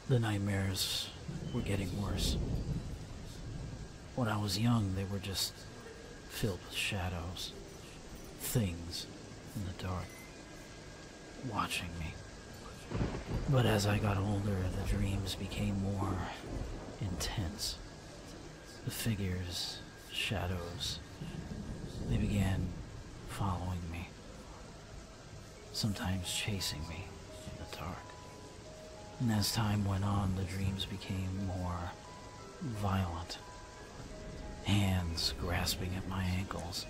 The nightmares were getting worse. When I was young, they were just filled with shadows, things in the dark, watching me. But as I got older, the dreams became more intense. The figures, shadows, they began following me, sometimes chasing me in the dark. And as time went on, the dreams became more violent. Hands grasping at my ankles,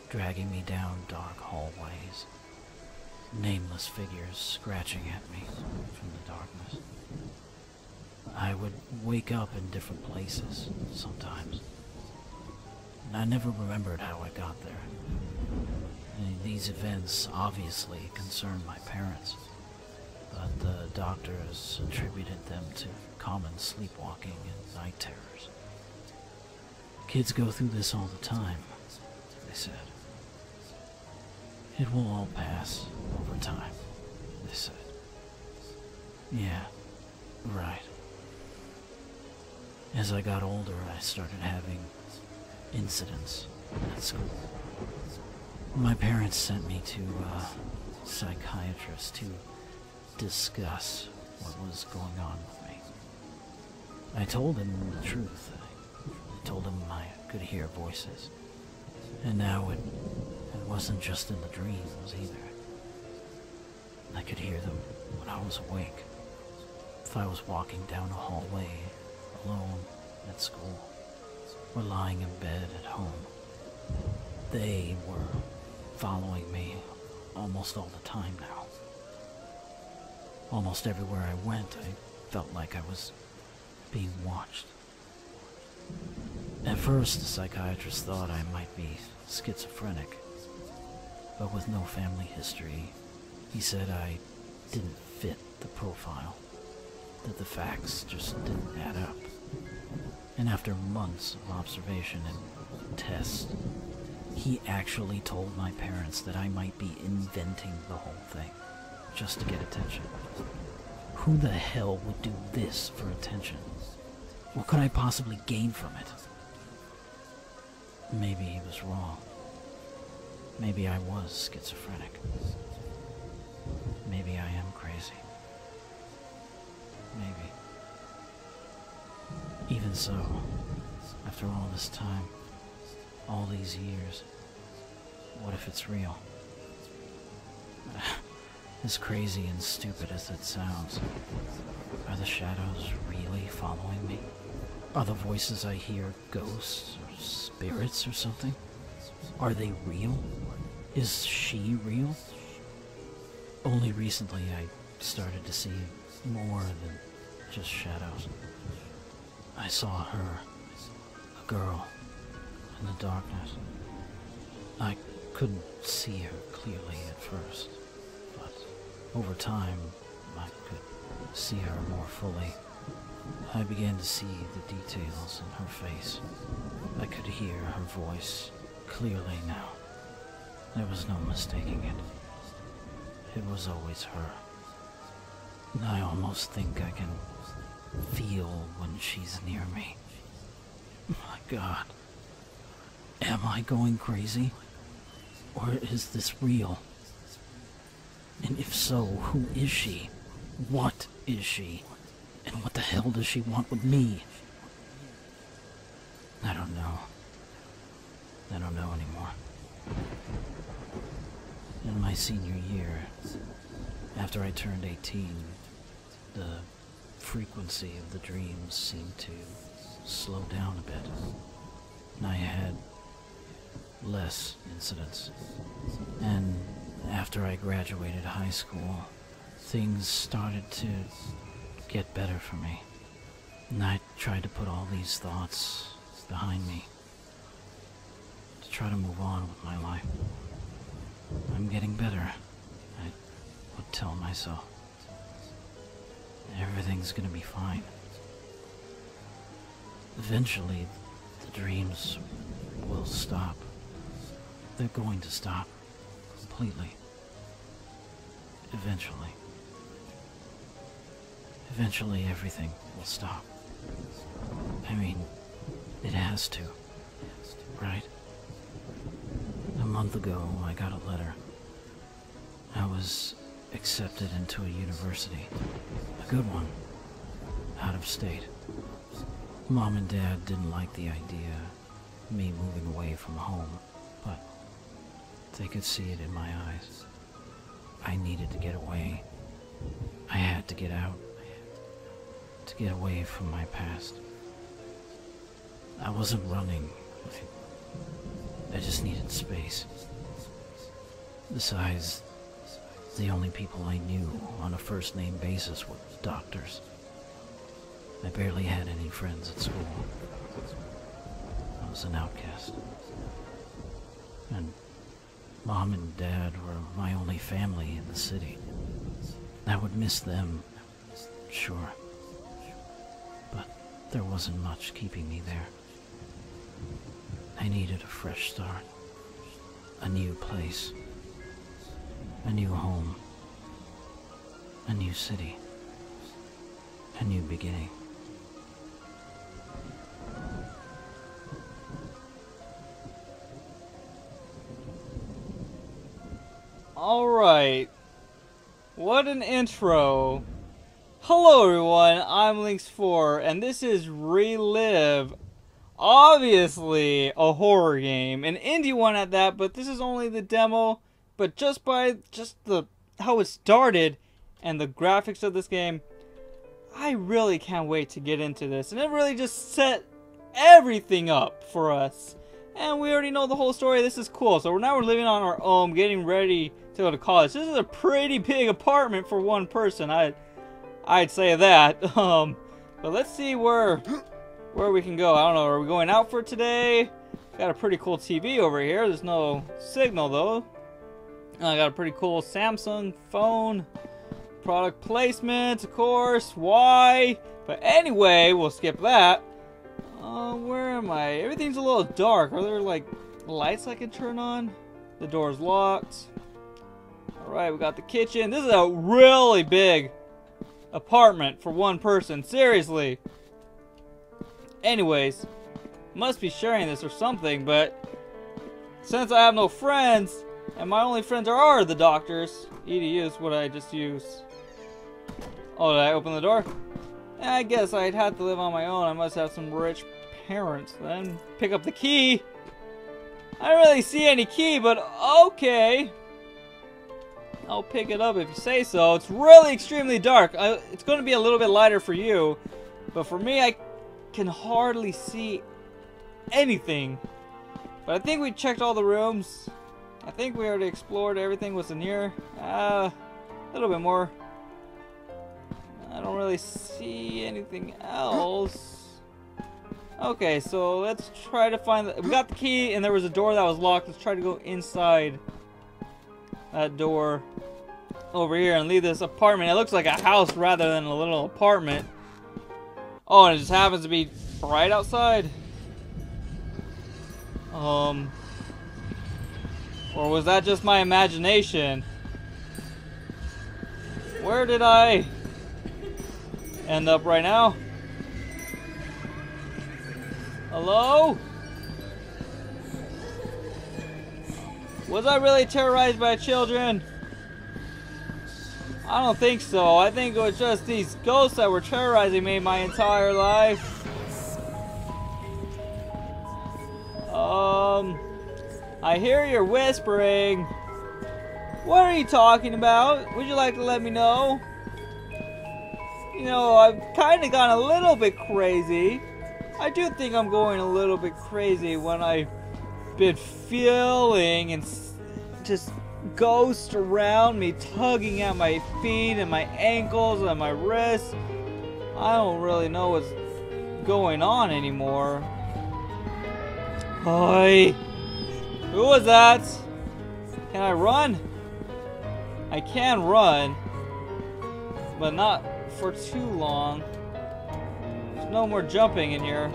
dragging me down dark hallways. Nameless figures scratching at me from the darkness. I would wake up in different places sometimes, and I never remembered how I got there. And these events obviously concerned my parents, but the doctors attributed them to common sleepwalking and night terrors. Kids go through this all the time, they said. It will all pass over time, they said. Yeah, right. As I got older, I started having incidents at school. My parents sent me to a psychiatrist to discuss what was going on with me. I told him the truth. I told him I could hear voices. And now it wasn't just in the dreams either. I could hear them when I was awake. If I was walking down a hallway alone at school, or lying in bed at home, they were following me almost all the time now. Almost everywhere I went, I felt like I was being watched. At first, the psychiatrist thought I might be schizophrenic, but with no family history, he said I didn't fit the profile, that the facts just didn't add up. And after months of observation and tests, he actually told my parents that I might be inventing the whole thing, just to get attention. Who the hell would do this for attention? What could I possibly gain from it? Maybe he was wrong. Maybe I was schizophrenic. Maybe I am crazy. Maybe. Even so, after all this time, all these years, what if it's real? As crazy and stupid as it sounds, are the shadows really following me? Are the voices I hear ghosts or spirits or something? Are they real? Is she real? Only recently I started to see more than just shadows. I saw her, a girl, in the darkness. I couldn't see her clearly at first, but over time I could see her more fully. I began to see the details in her face. I could hear her voice clearly now. There was no mistaking it. It was always her. I almost think I can feel when she's near me. My God. Am I going crazy? Or is this real? And if so, who is she? What is she? And what the hell does she want with me? I don't know. I don't know anymore. In my senior year, after I turned 18, the frequency of the dreams seemed to slow down a bit, and I had less incidents. And after I graduated high school, things started to get better for me, and I tried to put all these thoughts behind me, to try to move on with my life. I'm getting better, I would tell myself. Everything's gonna be fine. Eventually, the dreams will stop. They're going to stop completely. Eventually. Eventually everything will stop. I mean, it has to, right? A month ago, I got a letter. I was accepted into a university. A good one. Out of state. Mom and Dad didn't like the idea of me moving away from home, but they could see it in my eyes. I needed to get away. I had to get out. To get away from my past. I wasn't running. I just needed space. Besides, the only people I knew on a first-name basis were doctors. I barely had any friends at school. I was an outcast. And Mom and Dad were my only family in the city. I would miss them, sure. But there wasn't much keeping me there. I needed a fresh start. A new place. A new home. A new city. A new beginning. Alright. What an intro. Hello everyone, I'm Lynx4, and this is ReLive. Obviously a horror game, an indie one at that, but this is only the demo. But just by how it started and the graphics of this game, I really can't wait to get into this. And it really just set everything up for us. And we already know the whole story. This is cool. So now we're living on our own, getting ready to go to college. This is a pretty big apartment for one person. I'd say that. But let's see where we can go. I don't know. Are we going out for today? Got a pretty cool TV over here. There's no signal though. I got a pretty cool Samsung phone. Product placement, of course. Why? But anyway, we'll skip that. Where am I? Everything's a little dark. Are there like lights I can turn on? The door's locked. Alright, we got the kitchen. This is a really big apartment for one person. Seriously. Anyways, must be sharing this or something, but since I have no friends, and my only friends are the doctors, EDU is what I just used. Oh, did I open the door? I guess I'd have to live on my own. I must have some rich parents then. Pick up the key. I don't really see any key, but okay. I'll pick it up if you say so. It's really extremely dark. It's going to be a little bit lighter for you, but for me, I can hardly see anything. But I think we checked all the rooms. I think we already explored everything was in here. A little bit more. I don't really see anything else. Okay, so let's try to find we got the key and there was a door that was locked. Let's try to go inside that door over here and leave this apartment. It looks like a house rather than a little apartment. Oh, and it just happens to be bright outside. Or was that just my imagination? Where did I end up right now? Hello? Was I really terrorized by children? I don't think so. I think it was just these ghosts that were terrorizing me my entire life. I hear you're whispering. What are you talking about? Would you like to let me know? You know, I've kind of gone a little bit crazy. I do think I'm going a little bit crazy when I've been feeling and just ghosts around me tugging at my feet and my ankles and my wrists. I don't really know what's going on anymore. Oi! Who was that? Can I run? I can run, but not for too long. There's no more jumping in here.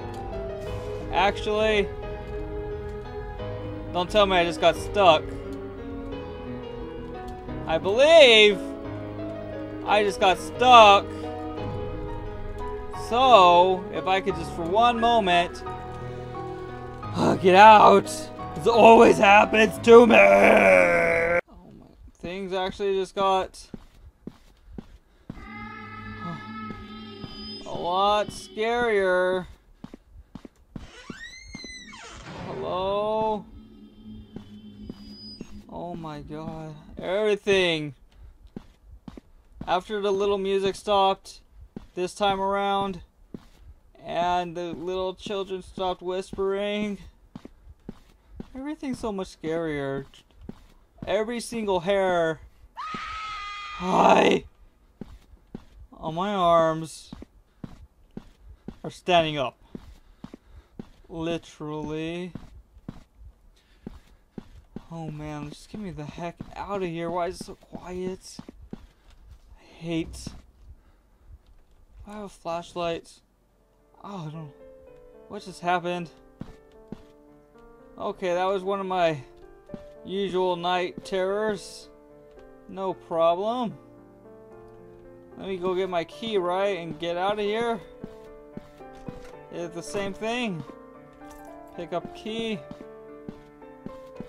Actually, don't tell me I just got stuck. I believe I just got stuck So, if I could just for one moment get out. This always happens to me. Oh my, things actually just got a lot scarier. Hello? Oh my god. Everything. After the little music stopped this time around and the little children stopped whispering, everything's so much scarier. Every single hair on my arms are standing up. Literally. Oh man, just get me the heck out of here. Why is it so quiet? I hate. I have a flashlight. Oh, I don't. What just happened? Okay, that was one of my usual night terrors. No problem. Let me go get my key right and get out of here. It's the same thing. Pick up key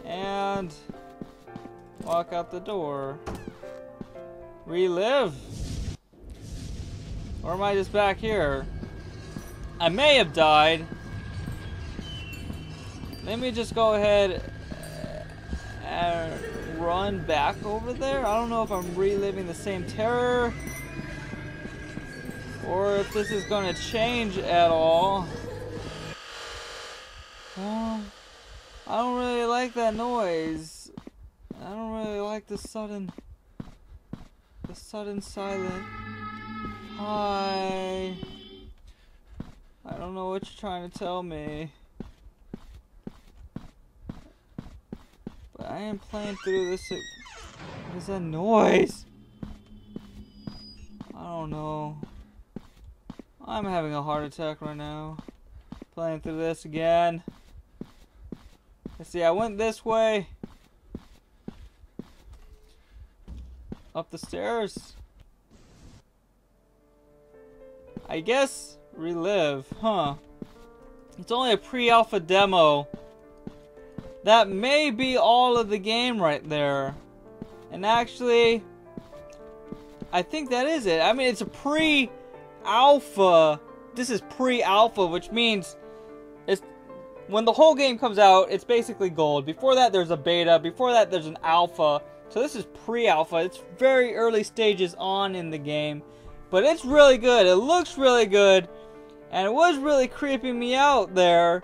and walk out the door. Relive? Or am I just back here? I may have died. Let me just go ahead and run back over there. I don't know if I'm reliving the same terror or if this is going to change at all. Well, I don't really like that noise. I don't really like the sudden silence. Hi. I don't know what you're trying to tell me. But I am playing through this. What is that noise? I don't know. I'm having a heart attack right now. Playing through this again. Let's see, I went this way. Up the stairs. I guess relive, huh? It's only a pre-alpha demo. That may be all of the game right there. And actually, I think that is it. I mean, it's a pre-alpha. This is pre-alpha, which means it's when the whole game comes out, it's basically gold. Before that, there's a beta. Before that, there's an alpha. So this is pre-alpha. It's very early stages on in the game. But it's really good. It looks really good. And it was really creeping me out there.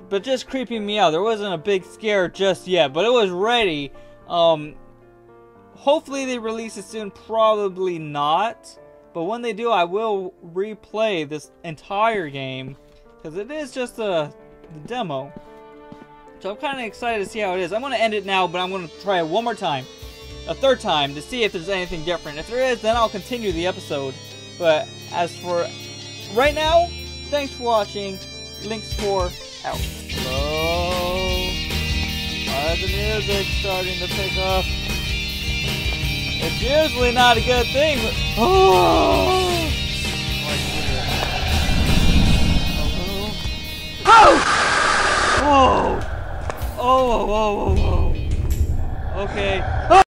But just creeping me out. There wasn't a big scare just yet. But it was ready. Hopefully they release it soon. Probably not. But when they do, I will replay this entire game. Because it is just a demo. So I'm kind of excited to see how it is. I'm going to end it now, but I'm going to try it one more time. A third time to see if there's anything different. If there is, then I'll continue the episode. But as for right now, thanks for watching. Links for out. Hello. Why is the music starting to pick up? It's usually not a good thing, but oh! Oh! Whoa! Oh! Whoa! Whoa! Whoa! Okay.